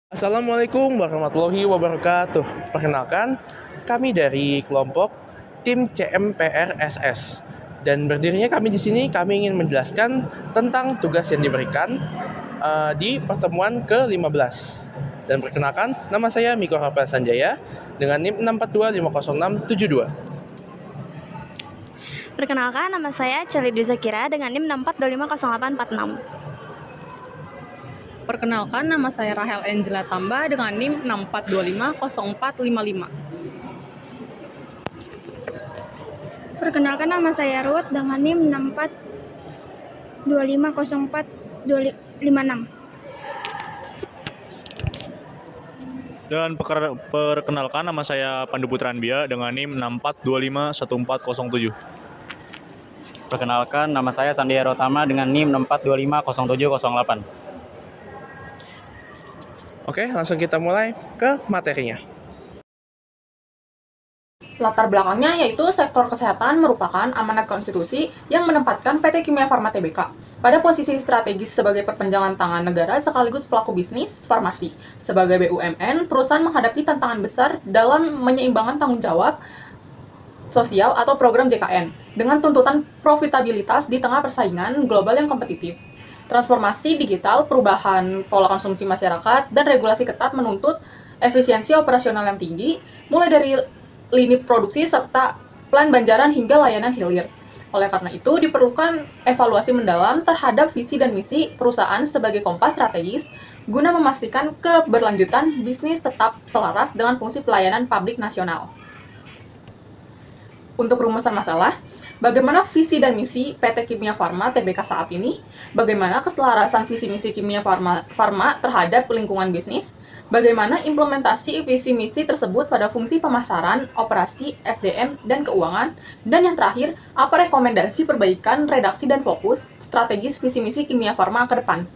Assalamualaikum warahmatullahi wabarakatuh. Perkenalkan, kami dari kelompok tim CMPRSS. Dan berdirinya kami di sini, kami ingin menjelaskan tentang tugas yang diberikan di pertemuan ke-15. Dan perkenalkan, nama saya Miko Rafael Sanjaya dengan NIM 642500672. Perkenalkan, nama saya Celidy Zakira dengan NIM 642500846. Perkenalkan, nama saya Rahel Angela Tamba dengan NIM 64250455. Perkenalkan, nama saya Ruth dengan NIM 642504256. Dan perkenalkan, nama saya Pandu Putranbia dengan NIM 64251407. Perkenalkan, nama saya Sandiara Utama dengan NIM 64250708. Oke, langsung kita mulai ke materinya. Latar belakangnya yaitu sektor kesehatan merupakan amanat konstitusi yang menempatkan PT Kimia Farma Tbk pada posisi strategis sebagai perpanjangan tangan negara sekaligus pelaku bisnis farmasi. Sebagai BUMN, perusahaan menghadapi tantangan besar dalam menyeimbangkan tanggung jawab sosial atau program JKN dengan tuntutan profitabilitas di tengah persaingan global yang kompetitif. Transformasi digital, perubahan pola konsumsi masyarakat, dan regulasi ketat menuntut efisiensi operasional yang tinggi, mulai dari lini produksi serta plan banjaran hingga layanan hilir. Oleh karena itu, diperlukan evaluasi mendalam terhadap visi dan misi perusahaan sebagai kompas strategis guna memastikan keberlanjutan bisnis tetap selaras dengan fungsi pelayanan publik nasional. Untuk rumusan masalah, bagaimana visi dan misi PT Kimia Farma Tbk saat ini, bagaimana keselarasan visi misi Kimia Farma terhadap lingkungan bisnis, bagaimana implementasi visi misi tersebut pada fungsi pemasaran, operasi, SDM, dan keuangan, dan yang terakhir, apa rekomendasi perbaikan, redaksi, dan fokus strategis visi misi Kimia Farma ke depan.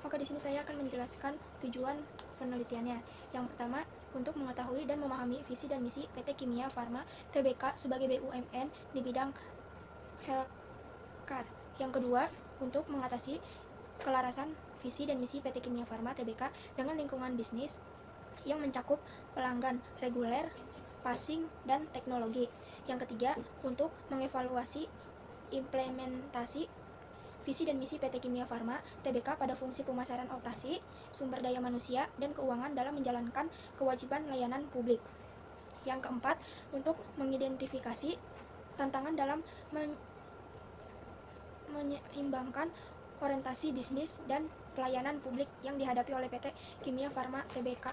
Oke, di sini saya akan menjelaskan tujuan penelitiannya. Yang pertama, untuk mengetahui dan memahami visi dan misi PT Kimia Farma Tbk sebagai BUMN di bidang healthcare. Yang kedua, untuk mengatasi kelarasan visi dan misi PT Kimia Farma Tbk dengan lingkungan bisnis yang mencakup pelanggan reguler, passing, dan teknologi. Yang ketiga, untuk mengevaluasi implementasi visi dan misi PT Kimia Farma Tbk pada fungsi pemasaran operasi, sumber daya manusia, dan keuangan dalam menjalankan kewajiban layanan publik. Yang keempat, untuk mengidentifikasi tantangan dalam menyeimbangkan orientasi bisnis dan pelayanan publik yang dihadapi oleh PT Kimia Farma Tbk.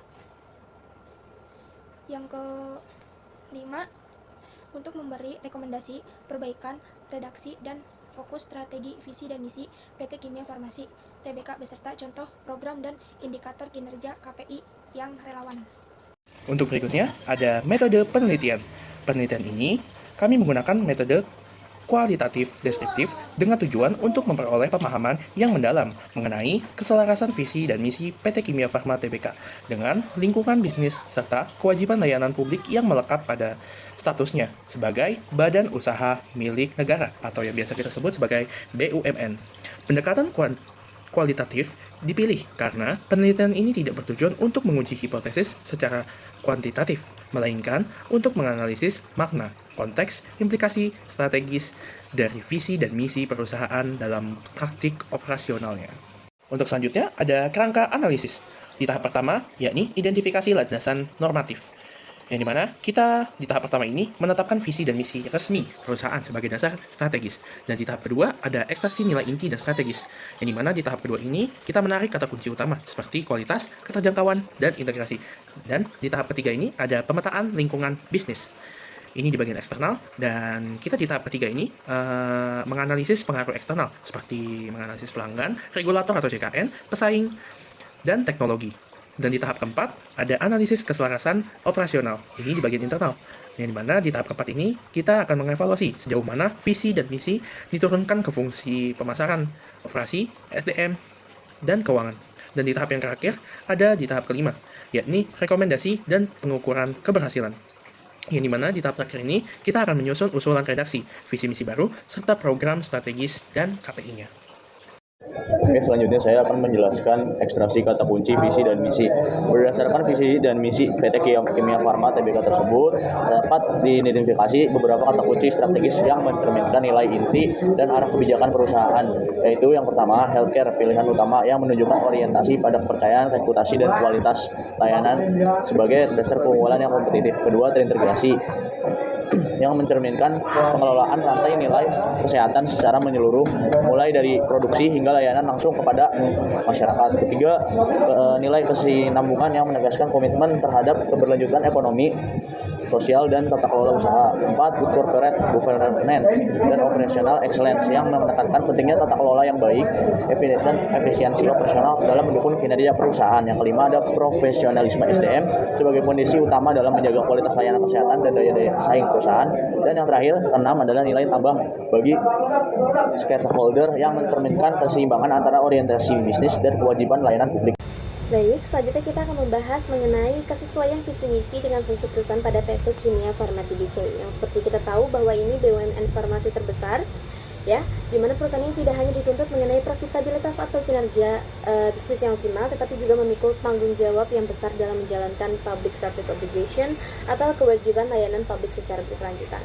Yang kelima, untuk memberi rekomendasi perbaikan, redaksi, dan fokus strategi visi dan misi PT Kimia Farmasi Tbk beserta contoh program dan indikator kinerja KPI yang relevan. Untuk berikutnya, ada metode penelitian. Penelitian ini, kami menggunakan metode kualitatif deskriptif dengan tujuan untuk memperoleh pemahaman yang mendalam mengenai keselarasan visi dan misi PT Kimia Farma Tbk dengan lingkungan bisnis serta kewajiban layanan publik yang melekat pada statusnya sebagai badan usaha milik negara atau yang biasa kita sebut sebagai BUMN. Pendekatan kualitatif dipilih karena penelitian ini tidak bertujuan untuk menguji hipotesis secara kuantitatif, melainkan untuk menganalisis makna, konteks, implikasi strategis dari visi dan misi perusahaan dalam praktik operasionalnya. Untuk selanjutnya, ada kerangka analisis. Di tahap pertama, yakni identifikasi landasan normatif. Yang dimana kita di tahap pertama ini menetapkan visi dan misi resmi perusahaan sebagai dasar strategis. Dan di tahap kedua ada ekstraksi nilai inti dan strategis. Yang dimana di tahap kedua ini kita menarik kata kunci utama seperti kualitas, keterjangkauan, dan integrasi. Dan di tahap ketiga ini ada pemetaan lingkungan bisnis. Ini di bagian eksternal, dan kita di tahap ketiga ini menganalisis pengaruh eksternal seperti menganalisis pelanggan, regulator atau JKN, pesaing, dan teknologi. Dan di tahap keempat, ada analisis keselarasan operasional. Ini di bagian internal. Yang dimana di tahap keempat ini, kita akan mengevaluasi sejauh mana visi dan misi diturunkan ke fungsi pemasaran, operasi, SDM, dan keuangan. Dan di tahap yang terakhir, ada di tahap kelima, yakni rekomendasi dan pengukuran keberhasilan. Yang dimana di tahap terakhir ini, kita akan menyusun usulan redaksi, visi misi baru, serta program strategis dan KPI-nya. Oke, selanjutnya saya akan menjelaskan ekstraksi kata kunci visi dan misi. Berdasarkan visi dan misi PT Kimia Farma Tbk tersebut, dapat diidentifikasi beberapa kata kunci strategis yang mencerminkan nilai inti dan arah kebijakan perusahaan, yaitu yang pertama, healthcare, pilihan utama yang menunjukkan orientasi pada kepercayaan, reputasi, dan kualitas layanan sebagai dasar keunggulan yang kompetitif. Kedua, terintegrasi yang mencerminkan pengelolaan rantai nilai kesehatan secara menyeluruh, mulai dari produksi hingga layanan langsung kepada masyarakat. Ketiga, nilai kesinambungan yang menegaskan komitmen terhadap keberlanjutan ekonomi, sosial, dan tata kelola usaha. Empat, good corporate governance dan operational excellence yang menekankan pentingnya tata kelola yang baik, dan efisiensi operasional dalam mendukung kinerja perusahaan. Yang kelima, ada profesionalisme SDM sebagai fondasi utama dalam menjaga kualitas layanan kesehatan dan daya saing perusahaan. Dan yang terakhir, keenam, adalah nilai tambah bagi stakeholder yang mencerminkan keseimbangan antara orientasi bisnis dan kewajiban layanan publik. Baik, selanjutnya kita akan membahas mengenai kesesuaian visi misi dengan fungsi perusahaan pada PT Kimia Farma Tbk. Yang seperti kita tahu bahwa ini BUMN farmasi terbesar, ya, di mana perusahaan ini tidak hanya dituntut mengenai profitabilitas atau kinerja bisnis yang optimal, tetapi juga memikul tanggung jawab yang besar dalam menjalankan public service obligation atau kewajiban layanan publik secara berkelanjutan.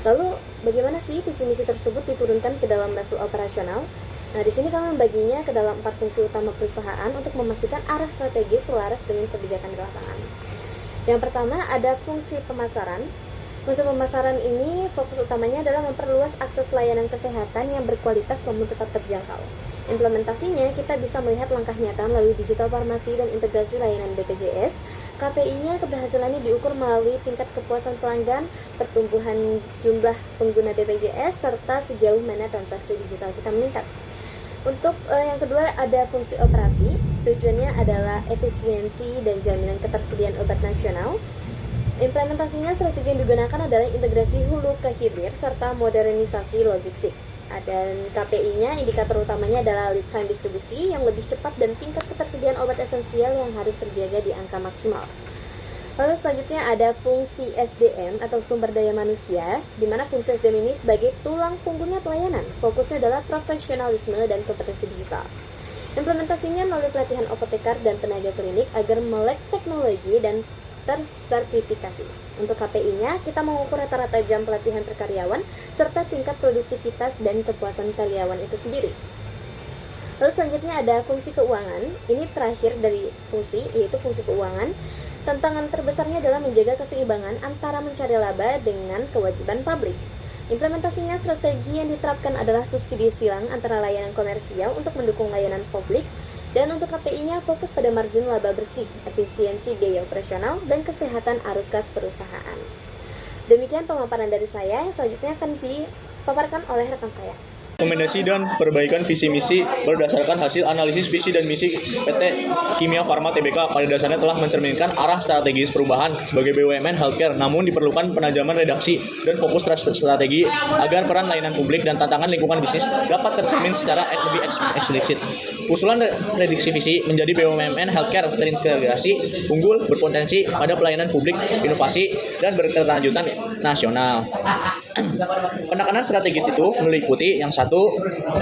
Lalu, bagaimana sih visi misi tersebut diturunkan ke dalam level operasional? Nah, di sini kami membaginya ke dalam 4 fungsi utama perusahaan untuk memastikan arah strategis selaras dengan kebijakan di lapangan. Yang pertama ada fungsi pemasaran. Fungsi pemasaran ini fokus utamanya adalah memperluas akses layanan kesehatan yang berkualitas namun tetap terjangkau. Implementasinya kita bisa melihat langkah nyata melalui digital farmasi dan integrasi layanan BPJS. KPI-nya keberhasilannya diukur melalui tingkat kepuasan pelanggan, pertumbuhan jumlah pengguna BPJS, serta sejauh mana transaksi digital kita meningkat. Untuk yang kedua ada fungsi operasi. Tujuannya adalah efisiensi dan jaminan ketersediaan obat nasional. Implementasinya strategi yang digunakan adalah integrasi hulu ke hilir serta modernisasi logistik. Dan KPI-nya indikator utamanya adalah lead time distribusi yang lebih cepat dan tingkat ketersediaan obat esensial yang harus terjaga di angka maksimal. Lalu selanjutnya ada fungsi SDM atau sumber daya manusia, di mana fungsi SDM ini sebagai tulang punggungnya pelayanan. Fokusnya adalah profesionalisme dan kompetensi digital. Implementasinya melalui pelatihan apotekar dan tenaga klinik agar melek teknologi dan tersertifikasi. Untuk KPI-nya, kita mengukur rata-rata jam pelatihan per karyawan, serta tingkat produktivitas dan kepuasan karyawan itu sendiri. Lalu selanjutnya ada fungsi keuangan. Ini terakhir dari fungsi, yaitu fungsi keuangan. Tantangan terbesarnya adalah menjaga keseimbangan antara mencari laba dengan kewajiban publik. Implementasinya strategi yang diterapkan adalah subsidi silang antara layanan komersial untuk mendukung layanan publik, dan untuk KPI-nya fokus pada margin laba bersih, efisiensi biaya operasional, dan kesehatan arus kas perusahaan. Demikian pemaparan dari saya, yang selanjutnya akan dipaparkan oleh rekan saya. Rekomendasi dan perbaikan visi misi berdasarkan hasil analisis visi dan misi PT Kimia Farma Tbk pada dasarnya telah mencerminkan arah strategis perubahan sebagai BUMN healthcare, namun diperlukan penajaman redaksi dan fokus strategi agar peran layanan publik dan tantangan lingkungan bisnis dapat tercermin secara lebih eksplisit. Usulan redaksi visi menjadi BUMN healthcare terintegrasi, unggul, berpotensi pada pelayanan publik, inovasi, dan berkelanjutan nasional. Penekanan strategis itu meliputi yang satu,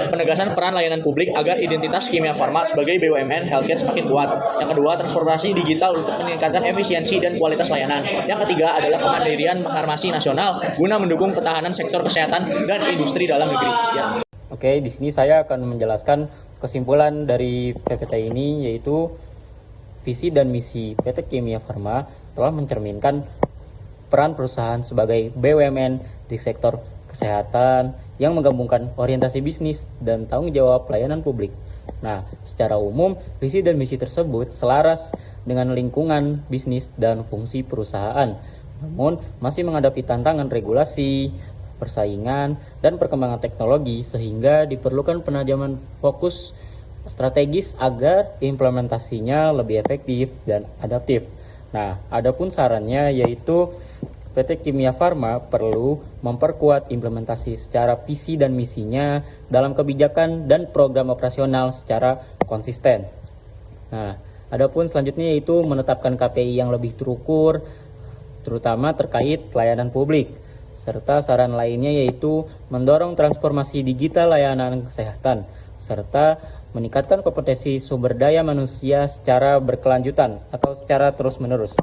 penegasan peran layanan publik agar identitas Kimia Farma sebagai BUMN healthcare semakin kuat. Yang kedua, transportasi digital untuk meningkatkan efisiensi dan kualitas layanan. Yang ketiga adalah kemandirian farmasi nasional guna mendukung ketahanan sektor kesehatan dan industri dalam negeri. Sekian. Oke, di sini saya akan menjelaskan kesimpulan dari PPT ini, yaitu visi dan misi PT Kimia Farma telah mencerminkan peran perusahaan sebagai BUMN di sektor kesehatan yang menggabungkan orientasi bisnis dan tanggung jawab pelayanan publik. Nah, secara umum, visi dan misi tersebut selaras dengan lingkungan bisnis dan fungsi perusahaan, namun masih menghadapi tantangan regulasi, persaingan, dan perkembangan teknologi sehingga diperlukan penajaman fokus strategis agar implementasinya lebih efektif dan adaptif. Nah, adapun sarannya yaitu PT Kimia Farma perlu memperkuat implementasi secara visi dan misinya dalam kebijakan dan program operasional secara konsisten. Nah, adapun selanjutnya yaitu menetapkan KPI yang lebih terukur, terutama terkait pelayanan publik. serta saran lainnya yaitu mendorong transformasi digital layanan kesehatan, serta meningkatkan kompetensi sumber daya manusia secara berkelanjutan atau secara terus-menerus.